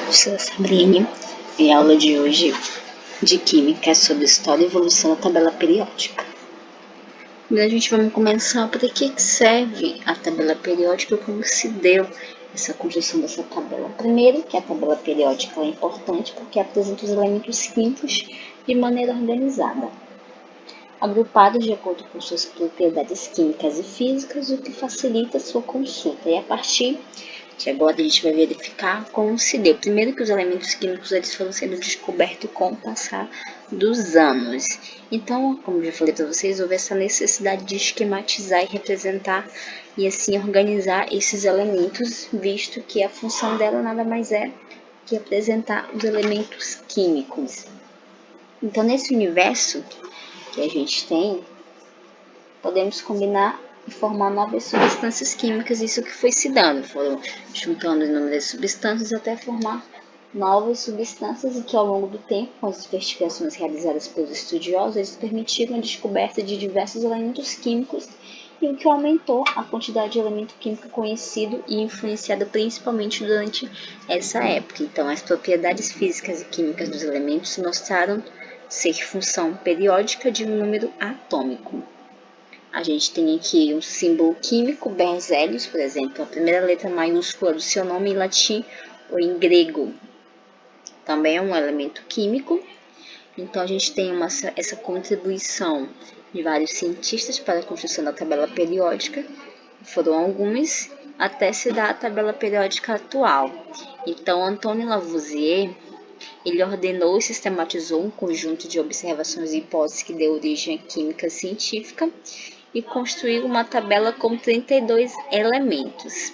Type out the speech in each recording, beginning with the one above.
professora Sabrine e a aula de hoje de Química é sobre História e Evolução da Tabela Periódica. Primeiro a gente vai começar para que serve a tabela periódica e como se deu essa construção dessa tabela. Primeiro, que a tabela periódica é importante porque apresenta os elementos químicos de maneira organizada, agrupados de acordo com suas propriedades químicas e físicas, o que facilita a sua consulta. E a partir de agora a gente vai verificar como se deu. Primeiro que os elementos químicos eles foram sendo descobertos com o passar dos anos. Então, como já falei para vocês, houve essa necessidade de esquematizar e representar e assim organizar esses elementos, visto que a função dela nada mais é que apresentar os elementos químicos. Então, nesse universo que a gente tem, podemos combinar e formar novas substâncias químicas. Isso que foi se dando, foram juntando inúmeras substâncias até formar novas substâncias e que ao longo do tempo, com as investigações realizadas pelos estudiosos, eles permitiram a descoberta de diversos elementos químicos e o que aumentou a quantidade de elemento químico conhecido e influenciado principalmente durante essa época. Então, as propriedades físicas e químicas dos elementos mostraram ser função periódica de um número atômico. A gente tem aqui um símbolo químico, Berzelius, por exemplo, a primeira letra maiúscula do seu nome em latim ou em grego. Também é um elemento químico. Então, a gente tem essa contribuição de vários cientistas para a construção da tabela periódica. Foram alguns até se dar a tabela periódica atual. Então, Antoine Lavoisier, ele ordenou e sistematizou um conjunto de observações e hipóteses que deu origem à química científica e construiu uma tabela com 32 elementos.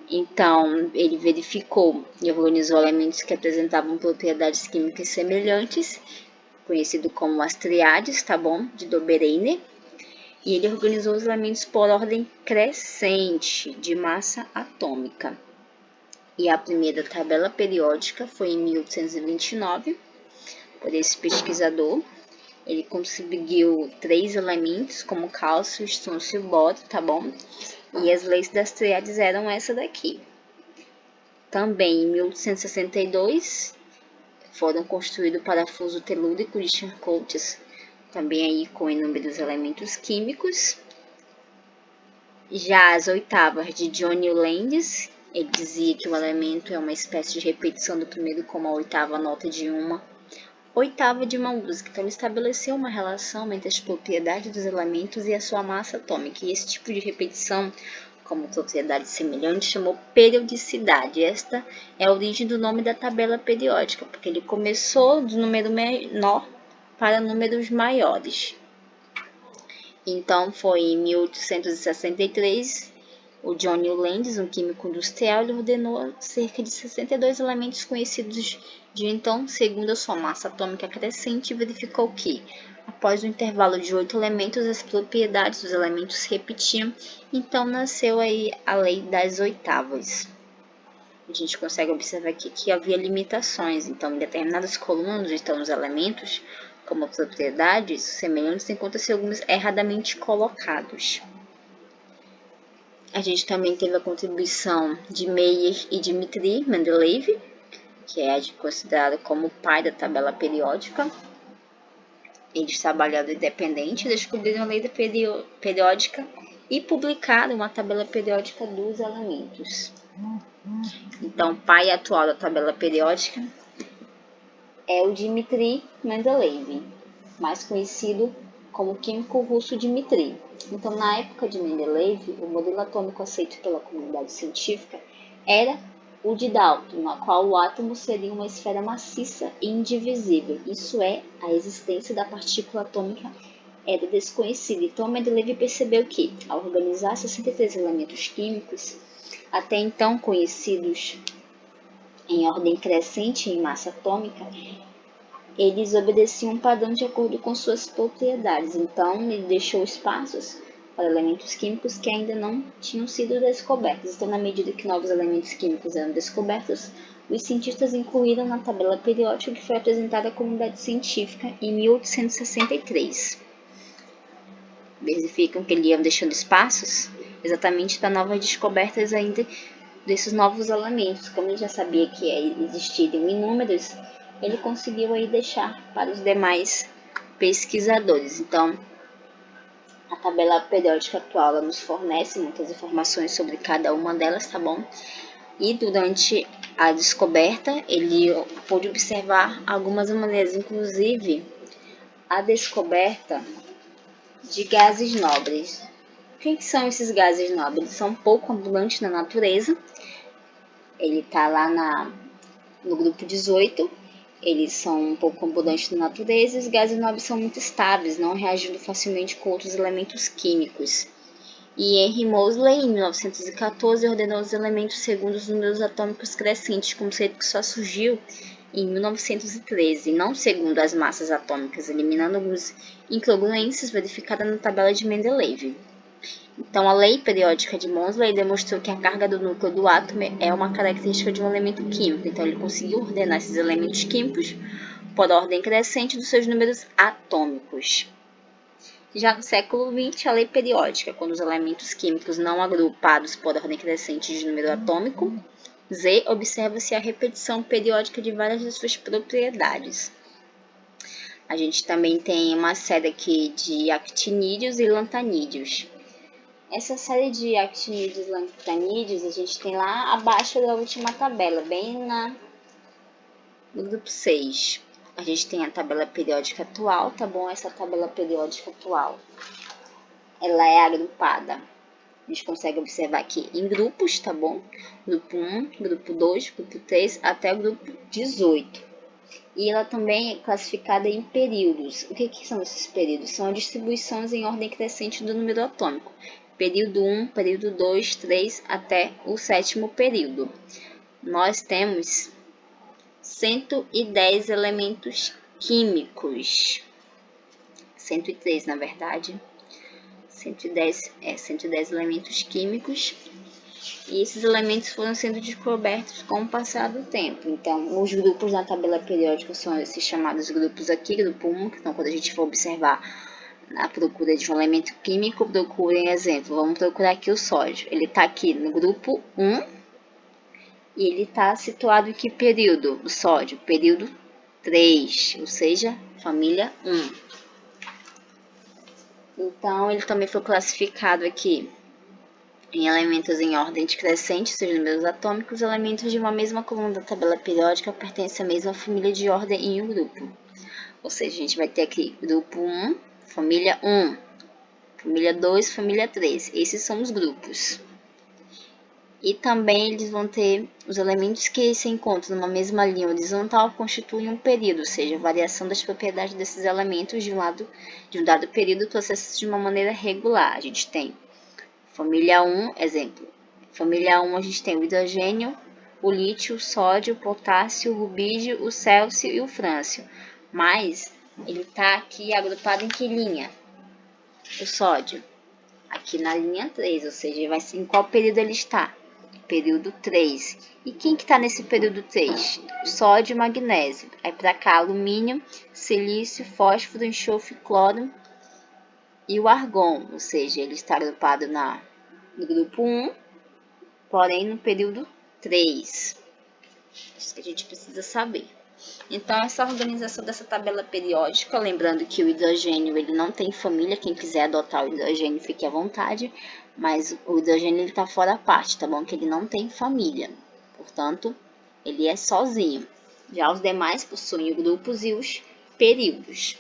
Então, ele verificou e organizou elementos que apresentavam propriedades químicas semelhantes, conhecido como as triades, tá bom? De Dobereiner. E ele organizou os elementos por ordem crescente de massa atômica. E a primeira tabela periódica foi em 1829, por esse pesquisador. Ele conseguiu 3 elementos, como cálcio, estrôncio e boro, tá bom? E as leis das triades eram essa daqui. Também, em 1862, foram construídos o parafuso telúrico de Charcot, também aí com inúmeros elementos químicos. Já as oitavas de Johnny Landis, ele dizia que o elemento é uma espécie de repetição do primeiro como a oitava nota de uma oitava de uma música. Então, ele estabeleceu uma relação entre as propriedades dos elementos e a sua massa atômica. E esse tipo de repetição, como propriedade semelhante, chamou periodicidade. Esta é a origem do nome da tabela periódica, porque ele começou do número menor para números maiores. Então, foi em 1863, o Johnny Landis, um químico industrial, ele ordenou cerca de 62 elementos conhecidos de então, segundo a sua massa atômica crescente, e verificou que, após um intervalo de 8 elementos, as propriedades dos elementos se repetiam. Então, nasceu aí a lei das oitavas. A gente consegue observar aqui que havia limitações. Então, em determinadas colunas onde estão os elementos, como propriedades semelhantes, encontram-se alguns erradamente colocados. A gente também teve a contribuição de Meyer e Dmitri Mendeleev, que é considerado como o pai da tabela periódica. Eles trabalharam independente, descobriram a lei da periódica e publicaram uma tabela periódica dos elementos. Então, o pai atual da tabela periódica é o Dmitri Mendeleev, mais conhecido como químico russo Dmitri. Então, na época de Mendeleev, o modelo atômico aceito pela comunidade científica era o de Dalton, na qual o átomo seria uma esfera maciça e indivisível. Isso é, a existência da partícula atômica era desconhecida. Então, Mendeleev percebeu que, ao organizar 63 elementos químicos, até então conhecidos em ordem crescente em massa atômica, eles obedeciam um padrão de acordo com suas propriedades. Então, ele deixou espaços para elementos químicos que ainda não tinham sido descobertos. Então, na medida que novos elementos químicos eram descobertos, os cientistas incluíram na tabela periódica que foi apresentada à comunidade científica em 1863. Verificam que ele ia deixando espaços exatamente para novas descobertas ainda desses novos elementos. Como ele já sabia que existiriam inúmeros, ele conseguiu aí deixar para os demais pesquisadores. Então, a tabela periódica atual ela nos fornece muitas informações sobre cada uma delas, tá bom? E durante a descoberta, ele pôde observar algumas maneiras, inclusive a descoberta de gases nobres. O que são esses gases nobres? Eles são pouco abundantes na natureza. Ele está lá no grupo 18. Eles são um pouco abundantes na natureza e os gases nobres são muito estáveis, não reagindo facilmente com outros elementos químicos. E Henry Moseley, em 1914, ordenou os elementos segundo os números atômicos crescentes, conceito que só surgiu em 1913, não segundo as massas atômicas, eliminando algumas incongruências verificadas na tabela de Mendeleev. Então, a lei periódica de Moseley demonstrou que a carga do núcleo do átomo é uma característica de um elemento químico. Então, ele conseguiu ordenar esses elementos químicos por ordem crescente dos seus números atômicos. Já no século XX, a lei periódica, quando os elementos químicos não agrupados por ordem crescente de número atômico, Z, observa-se a repetição periódica de várias de suas propriedades. A gente também tem uma série aqui de actinídeos e lantanídeos. Essa série de actinídeos e lantanídeos a gente tem lá abaixo da última tabela, bem no grupo 6. A gente tem a tabela periódica atual, tá bom? Essa tabela periódica atual, ela é agrupada. A gente consegue observar aqui em grupos, tá bom? Grupo 1, grupo 2, grupo 3, até o grupo 18. E ela também é classificada em períodos. O que são esses períodos? São as distribuições em ordem crescente do número atômico. Período 1, período 2, 3, até o 7º período. Nós temos 110 elementos químicos. 103, na verdade. 110 elementos químicos. E esses elementos foram sendo descobertos com o passar do tempo. Então, os grupos na tabela periódica são esses chamados grupos aqui, grupo 1, então quando a gente for observar a procura de um elemento químico, procurem exemplo. Vamos procurar aqui o sódio. Ele está aqui no grupo 1 e ele está situado em que período? O sódio, período 3, ou seja, família 1. Então, ele também foi classificado aqui em elementos em ordem decrescente, seus números atômicos, elementos de uma mesma coluna da tabela periódica pertencem à mesma família de ordem em um grupo. Ou seja, a gente vai ter aqui grupo 1, família 1, família 2, família 3. Esses são os grupos. E também eles vão ter os elementos que se encontram numa mesma linha horizontal constituem um período, ou seja, a variação das propriedades desses elementos de um dado período processa de uma maneira regular. A gente tem família 1, exemplo. Família 1 a gente tem o hidrogênio, o lítio, o sódio, o potássio, o rubídio, o célcio e o frâncio. Mas ele está aqui agrupado em que linha? O sódio. Aqui na linha 3, ou seja, vai ser em qual período ele está? Período 3. E quem que está nesse período 3? Sódio e magnésio. Aí para cá, alumínio, silício, fósforo, enxofre, cloro e o argon. Ou seja, ele está agrupado no grupo 1, porém no período 3. Isso que a gente precisa saber. Então, essa organização dessa tabela periódica, lembrando que o hidrogênio ele não tem família, quem quiser adotar o hidrogênio fique à vontade, mas o hidrogênio está fora a parte, tá bom? Que ele não tem família, portanto, ele é sozinho. Já os demais possuem os grupos e os períodos.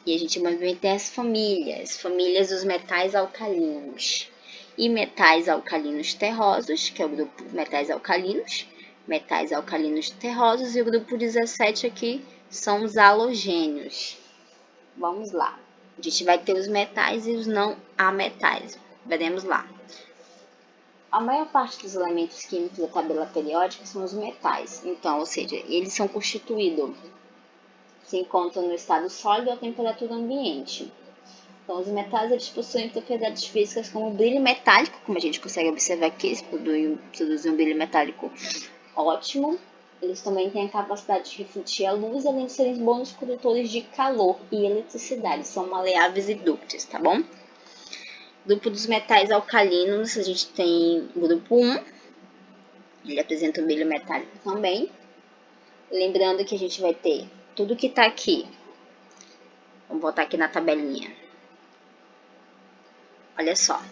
E a gente também tem as famílias dos metais alcalinos e metais alcalinos terrosos, que é o grupo metais alcalinos terrosos, e o grupo 17 aqui são os halogênios. Vamos lá. A gente vai ter os metais e os não ametais. Veremos lá. A maior parte dos elementos químicos da tabela periódica são os metais. Então, ou seja, eles são constituídos, se encontram no estado sólido à temperatura ambiente. Então, os metais eles possuem propriedades físicas como brilho metálico, como a gente consegue observar aqui, eles produzem um brilho metálico ótimo. Eles também têm a capacidade de refletir a luz, além de serem bons condutores de calor e eletricidade. São maleáveis e dúcteis, tá bom? Grupo dos metais alcalinos, a gente tem grupo 1, Ele apresenta um brilho metálico também. Lembrando que a gente vai ter tudo que está aqui. Vamos botar aqui na tabelinha. Olha só.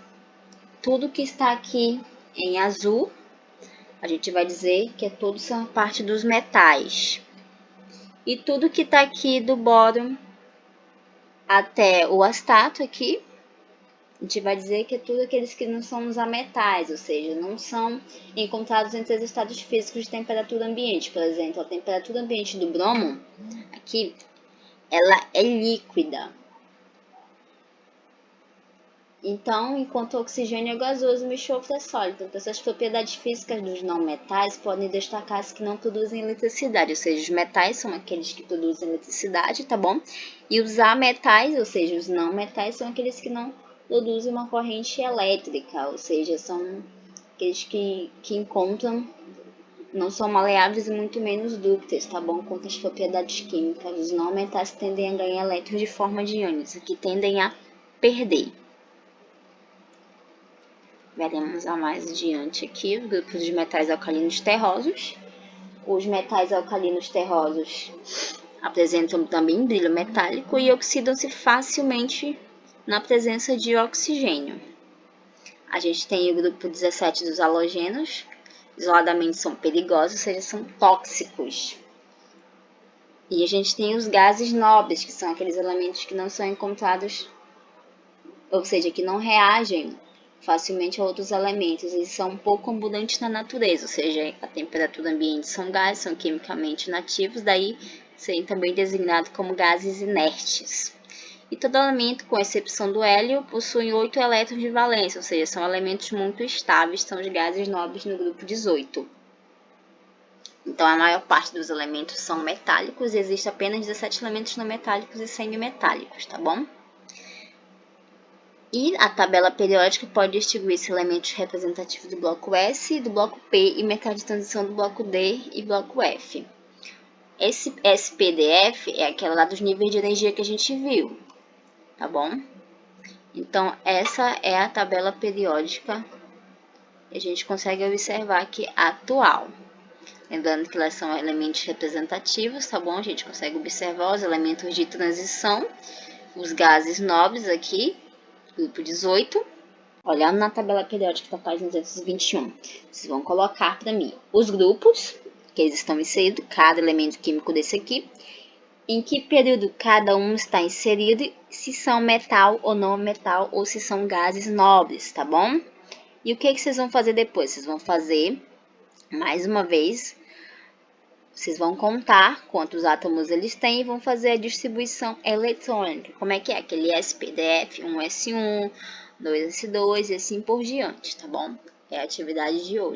Tudo que está aqui em azul, a gente vai dizer que tudo são parte dos metais. E tudo que está aqui do bóron até o astato aqui, a gente vai dizer que é tudo aqueles que não são os ametais, ou seja, não são encontrados entre os estados físicos de temperatura ambiente. Por exemplo, a temperatura ambiente do bromo, aqui, ela é líquida. Então, enquanto o oxigênio é gasoso, o enxofre é sólido. Então, essas propriedades físicas dos não metais podem destacar-se que não produzem eletricidade, ou seja, os metais são aqueles que produzem eletricidade, tá bom? E os ametais, ou seja, os não metais, são aqueles que não produzem uma corrente elétrica, ou seja, são aqueles que encontram, não são maleáveis e muito menos dúcteis, tá bom? Quanto às propriedades químicas, os não metais tendem a ganhar elétrons de forma de íons, que tendem a perder. Veremos a mais adiante aqui o grupo de metais alcalinos terrosos. Os metais alcalinos terrosos apresentam também brilho metálico e oxidam-se facilmente na presença de oxigênio. A gente tem o grupo 17 dos halogênios. Isoladamente são perigosos, ou seja, são tóxicos. E a gente tem os gases nobres, que são aqueles elementos que não são encontrados, ou seja, que não reagem facilmente a outros elementos. Eles são um pouco abundantes na natureza, ou seja, a temperatura ambiente são gases, são quimicamente nativos, daí serem também designados como gases inertes. E todo elemento, com exceção do hélio, possui 8 elétrons de valência, ou seja, são elementos muito estáveis, são os gases nobres no grupo 18. Então, a maior parte dos elementos são metálicos, e existe apenas 17 elementos não metálicos e semimetálicos, tá bom? E a tabela periódica pode distinguir-se elementos representativos do bloco S, do bloco P e metais de transição do bloco D e bloco F. Esse SPDF é aquela lá dos níveis de energia que a gente viu, tá bom? Então, essa é a tabela periódica que a gente consegue observar aqui atual. Lembrando que elas são elementos representativos, tá bom? A gente consegue observar os elementos de transição, os gases nobres aqui, grupo 18. Olhando na tabela periódica da página 221, vocês vão colocar para mim os grupos que eles estão inseridos, cada elemento químico desse aqui, em que período cada um está inserido, se são metal ou não metal, ou se são gases nobres, tá bom? E o que vocês vão fazer depois? Vocês vão fazer, mais uma vez, vocês vão contar quantos átomos eles têm e vão fazer a distribuição eletrônica. Como é que é? Aquele SPDF, 1S1, 2S2 e assim por diante, tá bom? É a atividade de hoje.